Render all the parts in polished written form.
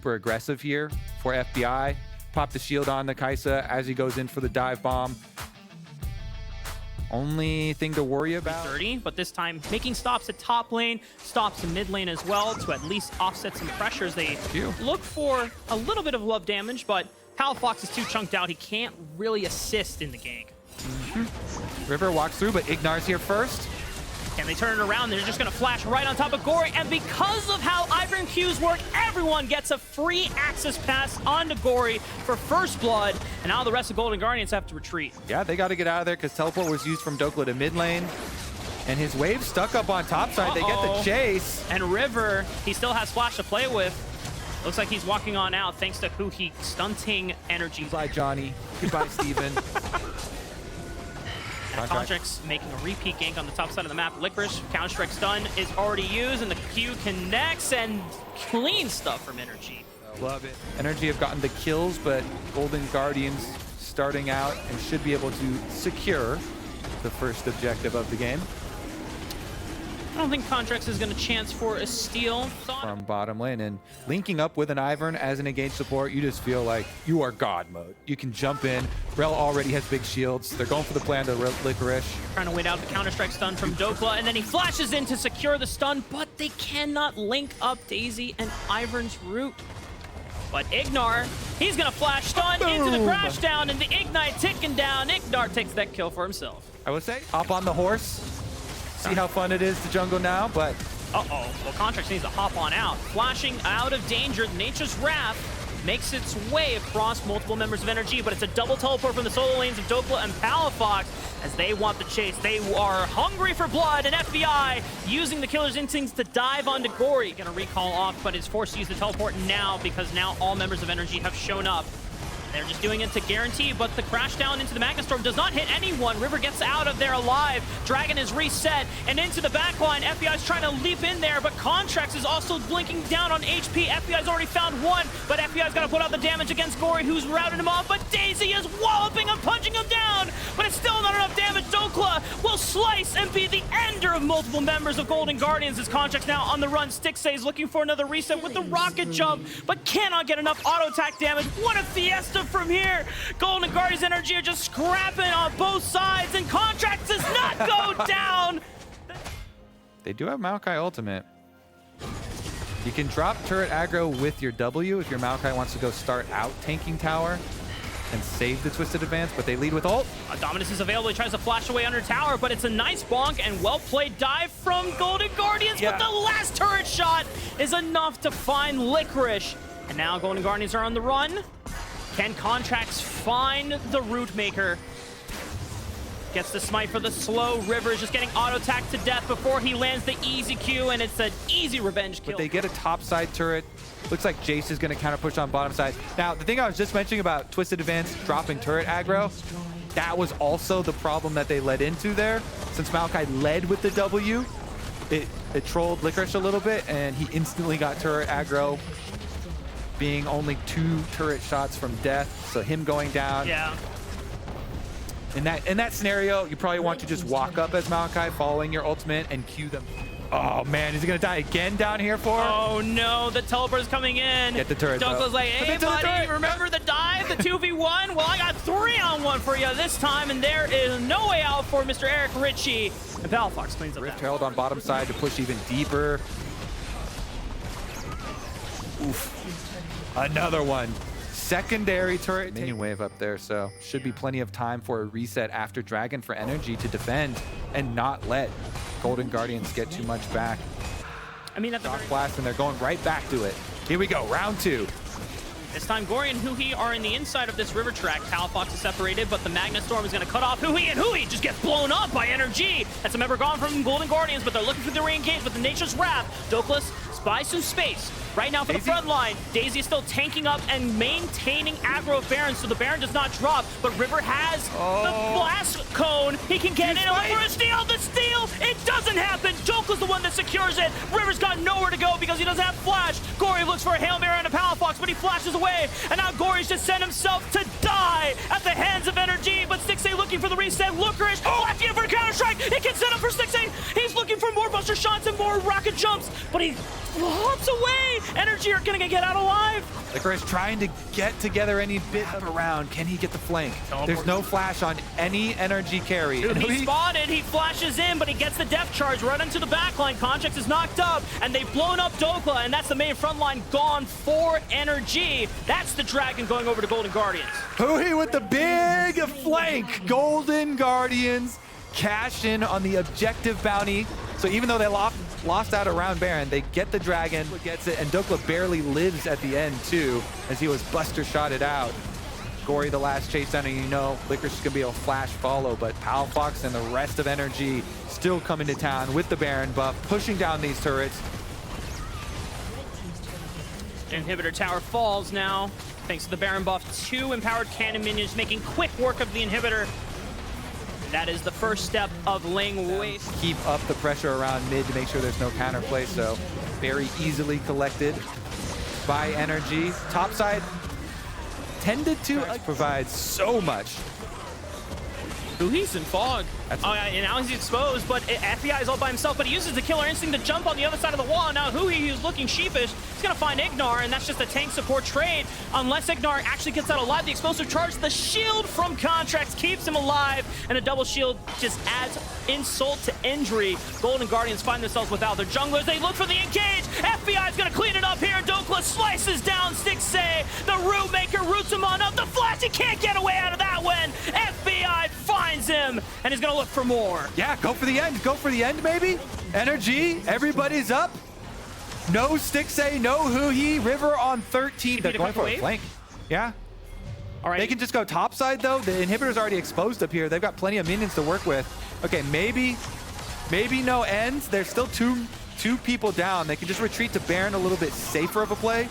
super aggressive here for FBI. Pop the shield on the Kaisa as he goes in for the dive bomb. Only thing to worry about. 30, but this time making stops at top lane, stops in mid lane as well to at least offset some pressures. They look for a little bit of love damage, but KazaLoLLCShighlights is too chunked out. He can't really assist in the gank. River walks through, but Ignar's here first. And they turn it around. They're just going to flash right on top of Gory. And because of how Ivern Qs work, everyone gets a free access pass onto Gory for first blood. And now the rest of Golden Guardians have to retreat. Yeah, they got to get out of there because teleport was used from Dokla to mid lane. And his wave stuck up on top side. They get the chase. And River, he still has Flash to play with. Looks like he's walking on out thanks to Huhi stunting energy. Goodbye, Johnny. Goodbye, Steven. Contract's making a repeat gank on the top side of the map. Licorice, Counter-Strike stun is already used, and the Q connects, and clean stuff from NRG. Love it. NRG have gotten the kills, but Golden Guardians starting out and should be able to secure the first objective of the game. I don't think Contracts is going to chance for a steal. From bottom lane, and linking up with an Ivern as an engaged support, you just feel like you are God mode. You can jump in. Rel already has big shields. They're going for the plan to Licorice. Trying to wait out the Counter-Strike stun from Dokla, and then he flashes in to secure the stun, but they cannot link up Daisy and Ivern's root. But Ignar, he's going to flash stun into the crash down, and the Ignite ticking down. Ignar takes that kill for himself. I would say, hop on the horse. See how fun it is to jungle now, but... Uh-oh. Well, Contracts needs to hop on out. Flashing out of danger, Nature's Wrath makes its way across multiple members of NRG, but it's a double teleport from the solo lanes of Dokla and KazaLoLLCShighlights as they want the chase. They are hungry for blood, and FBI using the killer's instincts to dive onto Gory. Gonna recall off, but is forced to use the teleport now because now all members of NRG have shown up. They're just doing it to guarantee, but the crash down into the Magna Storm does not hit anyone. River gets out of there alive. Dragon is reset, and into the backline. FBI's trying to leap in there, but Contracts is also blinking down on HP. FBI's already found one, but FBI's got to put out the damage against Gory, who's routed him off, but Daisy is walloping him, punching him down, but it's still not enough damage. Dokla will slice and be the ender of multiple members of Golden Guardians as Contracts now on the run. Stixxay is looking for another reset with the rocket jump, but cannot get enough auto attack damage. What a fiesta from here. Golden Guardians Energy are just scrapping on both sides, and Contracts does not go down. They do have Maokai ultimate. You can drop turret aggro with your W if your Maokai wants to go start out tanking tower and save the Twisted Advance, but they lead with ult. Dominus is available. He tries to flash away under tower, but it's a nice bonk and well-played dive from Golden Guardians, but the last turret shot is enough to find Licorice. And now Golden Guardians are on the run. Can Contracts find the Root Maker? Gets the smite for the slow. River is just getting auto-attacked to death before he lands the easy Q, and it's an easy revenge kill. But they get a top-side turret. Looks like Jace is going to counter-push on bottom side. Now, the thing I was just mentioning about Twisted Advance dropping turret aggro, that was also the problem that they led into there. Since Maokai led with the W, it trolled Licorice a little bit, and he instantly got turret aggro, being only 2 turret shots from death, so him going down. Yeah. In that scenario, you probably want to just walk up as Maokai, following your ultimate, and Q them. Oh man, is he gonna die again down here for? Oh no, the teleport is coming in. Get the turret. Douglas like, hey buddy, remember the dive, the 2v1? Well, I got 3-on-1 for you this time, and there is no way out for Mr. Eric Ritchie. And KazaLoLLCShighlights cleans up Rift Herald on bottom side to push even deeper. Oof. Another one. Secondary turret. Minion wave up there, so should be plenty of time for a reset after Dragon for NRG to defend and not let Golden Guardians get too much back. I mean, at the Shock blast, and they're going right back to it. Here we go, round 2. This time, Gory and Huhi are in the inside of this river track. KazaLoLLCShighlights is separated, but the Magna Storm is going to cut off Huhi, and Huhi just gets blown up by NRG. That's a member gone from Golden Guardians, but they're looking for the re-engage with the Nature's Wrath. Dokla buys some space. Right now for the front line, Daisy is still tanking up and maintaining aggro of Baron, so the Baron does not drop, but River has the blast cone. He can get in for a steal. The steal, it doesn't happen. Dokla's the one that secures it. River's got nowhere to go because he doesn't have flash. Gory looks for a Hail Mary and a KazaLoLLCShighlights, but he flashes away, and now Gory's just sent himself to die at the hands of NRG, but Stixxay looking for the reset. Licorice, flashy in for a counter strike. It can set up for Stixxay. He's looking for more, but Buster shots and more rocket jumps, but he hops away. NRG are gonna get out alive. Licorice trying to get together any bit of a round. Can he get the flank? There's no flash on any NRG carry. Dude, he's spotted, he flashes in, but he gets the depth charge right into the backline. Contracts is knocked up, and they've blown up Dokla, and that's the main front line gone for NRG. That's the Dragon going over to Golden Guardians. Huhi with the big flank. Golden Guardians cash in on the objective bounty. So even though they lost out around Baron, they get the Dragon, gets it, and Dokla barely lives at the end too, as he was buster shotted out. Gory the last chase down, and you know Licorice is gonna be a flash follow, but PalFox and the rest of NRG still coming to town with the Baron buff, pushing down these turrets. Inhibitor tower falls now, thanks to the Baron buff. 2 empowered cannon minions making quick work of the inhibitor. That is the first step of laying waste. Keep up the pressure around mid to make sure there's no counterplay, so very easily collected by NRG. Topside tended to provide so much. He's in fog. Oh, yeah, and now he's exposed, but FBI is all by himself, but he uses the killer instinct to jump on the other side of the wall. Now Huhi, who's looking sheepish, he's gonna find Ignar, and that's just a tank support trade. Unless Ignar actually gets out alive, the explosive charge, the shield from Contracts keeps him alive, and a double shield just adds insult to injury. Golden Guardians find themselves without their junglers. They look for the engage. FBI is gonna clean it up here. Dokla slices down Stixxay. The Root Maker roots him on up. The flash, he can't get away out of that one. FBI finds him, and he's gonna look for more. Yeah, go for the end. Go for the end, maybe. NRG, everybody's up. No Stixxay, no Huhi. River on 13. They're going for a flank. Yeah. All right. They can just go topside, though. The inhibitor's already exposed up here. They've got plenty of minions to work with. Okay, maybe no ends. There's still two people down. They can just retreat to Baron, a little bit safer of a play.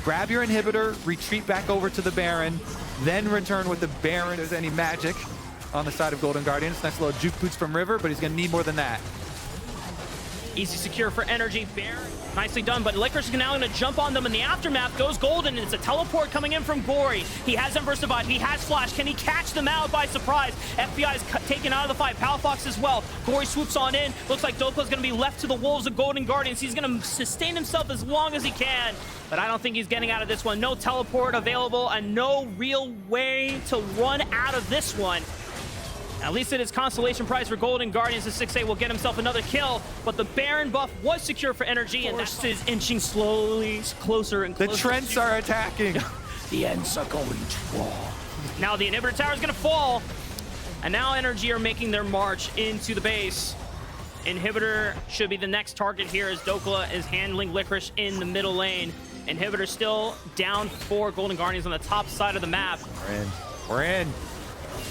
Grab your inhibitor, retreat back over to the Baron, then return with the Baron. If there's any magic on the side of Golden Guardians. Nice little juke boots from River, but he's gonna need more than that. Easy secure for NRG. Baron, nicely done, but Licorice is now gonna jump on them in the aftermath. Goes Golden, and it's a teleport coming in from Gory. He has Ember Survive, he has Flash. Can he catch them out by surprise? FBI is taken out of the fight. PalFox as well. Gory swoops on in. Looks like Dokla's gonna be left to the wolves of Golden Guardians. He's gonna sustain himself as long as he can, but I don't think he's getting out of this one. No teleport available, and no real way to run out of this one. At least it is consolation prize for Golden Guardians. The 6A will get himself another kill, but the Baron buff was secure for NRG, and that is inching slowly closer and closer. The Trents are attacking. The ends are going to fall. Now the inhibitor tower is going to fall, and now NRG are making their march into the base. Inhibitor should be the next target here, as Dokla is handling Licorice in the middle lane. Inhibitor still down for Golden Guardians on the top side of the map. We're in. We're in.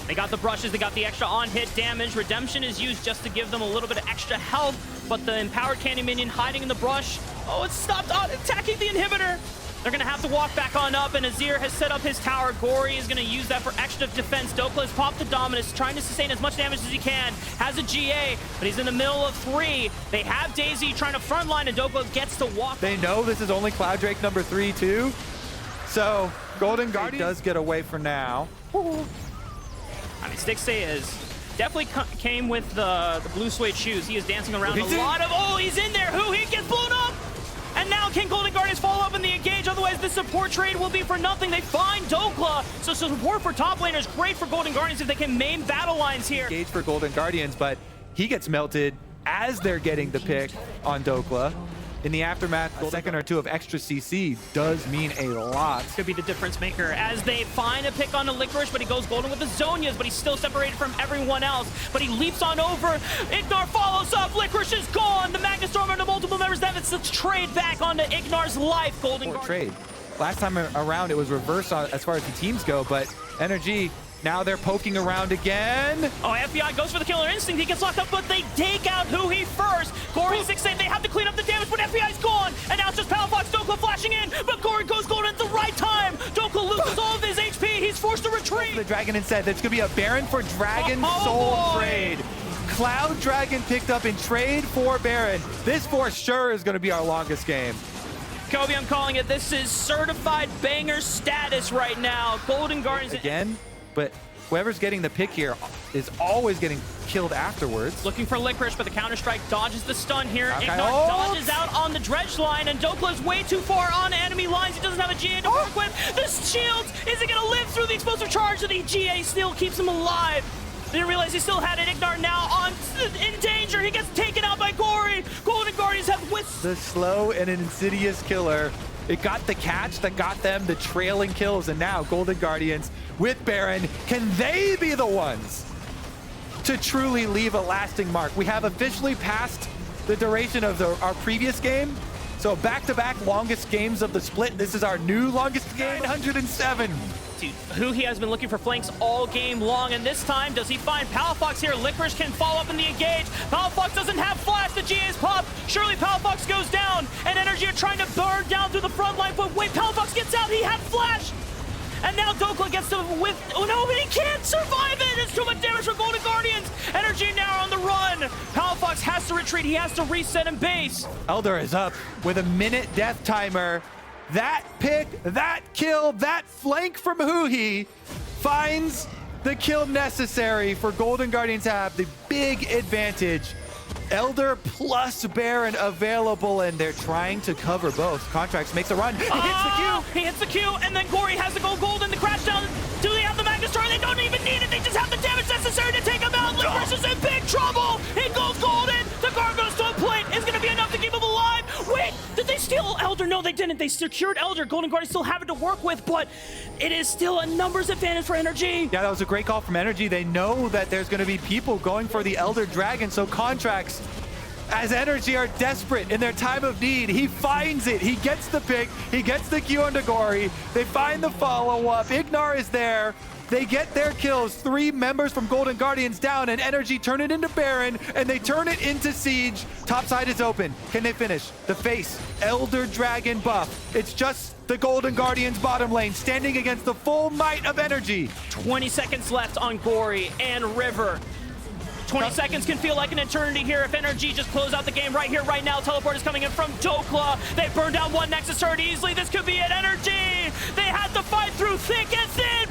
They got the brushes, they got the extra on-hit damage. Redemption is used just to give them a little bit of extra health, but the empowered candy minion hiding in the brush. Oh, it stopped attacking the inhibitor. They're gonna have to walk back on up, and Azir has set up his tower. Gory is gonna use that for extra defense. Dokla has popped the Dominus, trying to sustain as much damage as he can. Has a GA, but he's in the middle of 3. They have Daisy trying to frontline, and Dokla gets to walk. They know this is only Cloud Drake number 3 too. So Golden Guardian does get away for now. I mean, Stixxay is definitely came with the blue suede shoes. He is dancing around a lot of... Oh, he's in there! He gets blown up! And now can Golden Guardians follow up in the engage? Otherwise, the support trade will be for nothing. They find Dokla. So support for top laners, great for Golden Guardians if they can main battle lines here. Engage for Golden Guardians, but he gets melted as they're getting the pick on Dokla. In the aftermath, a second or two of extra CC does mean a lot. Could be the difference maker as they find a pick on the Licorice, but he goes Golden with the Zonias, but he's still separated from everyone else. But he leaps on over. Ignar follows up. Licorice is gone. The Magnustorm and the multiple members, that's the trade back onto Ignar's life. Golden Guardians. Trade. Last time around, it was reversed as far as the teams go, but NRG, now they're poking around again. Oh, FBI goes for the killer instinct. He gets locked up, but they take out Huhi first. Gory 6A, they have to clean up the damage, but FBI's gone. And now it's just PalFox, Dokla flashing in, but Gory goes Golden at the right time. Dokla loses all of his HP. He's forced to retreat. The Dragon instead. There's going to be a Baron for Dragon Soul trade. Cloud Dragon picked up in trade for Baron. This for sure is going to be our longest game. Kobe, I'm calling it. This is certified banger status right now. Golden Guardians again, but whoever's getting the pick here, is always getting killed afterwards. Looking for Licorice, but the Counter-Strike dodges the stun here. Okay. Ignite dodges out on the dredge line, and Dokla's way too far on enemy lines. He doesn't have a GA to work with. The shield isn't going to live through the explosive charge, and the GA still keeps him alive. Didn't realize he still had it. Ignar now in danger. He gets taken out by Gory. Golden Guardians have whisked. The slow and insidious killer. It got the catch that got them the trailing kills, and now Golden Guardians with Baron, can they be the ones to truly leave a lasting mark? We have officially passed the duration of our previous game. So back-to-back longest games of the split. This is our new longest game, 907. Dude, Huhi has been looking for flanks all game long, and this time, does he find Palafox here? Licorice can follow up in the engage. Palafox doesn't have flash. The GA's popped. Surely Palafox goes down, and NRG are trying to burn down through the front line, but wait, Palafox gets out. He had flash. And now Dokla gets to oh no, but he can't survive it! It's too much damage for Golden Guardians! Energy now on the run! Palafox has to retreat, he has to reset in base. Elder is up with a minute death timer. That pick, that kill, that flank from Huhi finds the kill necessary for Golden Guardians to have the big advantage. Elder plus Baron available, and they're trying to cover both. Contracts makes a run. He hits the Q. He hits the Q, and then Gory has to go golden. The crash down. Do they have the Magnus Star? They don't even need it. They just have the damage necessary to take him out. Licorice is in big trouble. He goes golden. The Gargoyle Stone Plate is going to be enough to keep him alive. Wait, did they steal Elder? No, they didn't. They secured Elder. Golden Guardians still have it to work with, but it is still a numbers advantage for NRG. Yeah, that was a great call from NRG. They know that there's going to be people going for the Elder Dragon, so Contracts, as NRG are desperate in their time of need, he finds it. He gets the pick. He gets the Q on Gory. They find the follow-up. Ignar is there. They get their kills. 3 members from Golden Guardians down, and NRG turn it into Baron, and they turn it into Siege. Top side is open. Can they finish? The face, Elder Dragon buff. It's just the Golden Guardians bottom lane standing against the full might of NRG. 20 seconds left on Gory and River. 20 seconds can feel like an eternity here if NRG just close out the game right here, right now. Teleport is coming in from Dokla. They burned down one Nexus turret easily. This could be it. NRG, they had to fight through thick and thin.